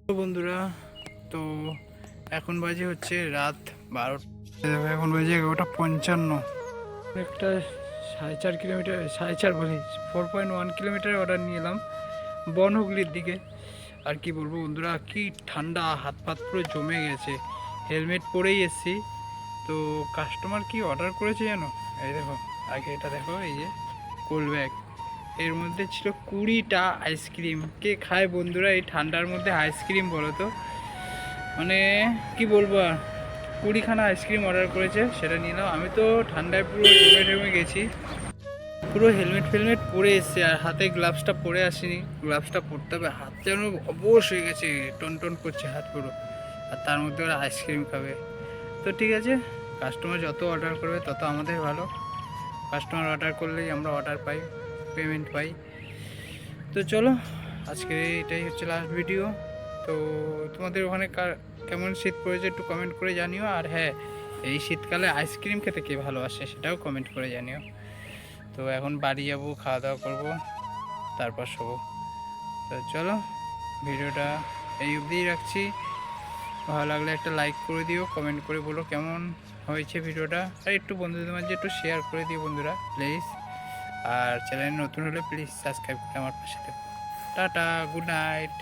তো বন্ধুরা, তো এখন বাজে হচ্ছে রাত 12টা। এখন বাজে 11:55। একটা 4.5 কিলোমিটার, 4.5 বলি 4.1 কিলোমিটার অর্ডার নিয়ে এলাম বনহুগলির দিকে। আর কি বলবো বন্ধুরা, কি ঠান্ডা, হাত পাত পুরো জমে গেছে। হেলমেট পরেই এসছি। তো কাস্টমার কি অর্ডার করেছে জানো? এই দেখো, আগে এটা দেখো, এই যে কোল্ড ব্যাগ, এর মধ্যে ছিল 20টা আইসক্রিম। কে খায় বন্ধুরা এই ঠান্ডার মধ্যে আইসক্রিম বলো তো? মানে কি বলবো আর, 20খানা আইসক্রিম অর্ডার করেছে, সেটা নিলাম। আমি তো ঠান্ডায় পুরো জমে টমে গেছি, পুরো হেলমেট ফেলমেট পরে এসছে, আর হাতে গ্লাভসটা পরে আসিনি। গ্লাভসটা পরতে হবে, হাত যেন অবশ হয়ে গেছে, টন টন করছে হাত পুরো। আর তার মধ্যে ওরা আইসক্রিম খাবে। তো ঠিক আছে, কাস্টমার যত অর্ডার করবে তত আমাদের ভালো। কাস্টমার অর্ডার করলেই আমরা অর্ডার পাই, পেমেন্ট পাই। তো চলো, আজকে এটাই হচ্ছে লাস্ট ভিডিও। তো তোমাদের ওখানে কেমন শীত পড়েছে একটু কমেন্ট করে জানিও। আর হ্যাঁ, এই শীতকালে আইসক্রিম খেতে কে ভালোবাসে সেটাও কমেন্ট করে জানিও। তো এখন বাড়ি যাবো, খাওয়া দাওয়া করবো, তারপর শোবো। তো চলো, ভিডিওটা এই অবধিই রাখছি। ভালো লাগলে একটা লাইক করে দিও, কমেন্ট করে বলো কেমন হয়েছে ভিডিওটা। আর একটু বন্ধুদের মাঝে একটু শেয়ার করে দিও বন্ধুরা প্লিজ। আর চ্যানেল নতুন হলে প্লিজ সাবস্ক্রাইব করে আমার পাশে থেকো। Tata, good night.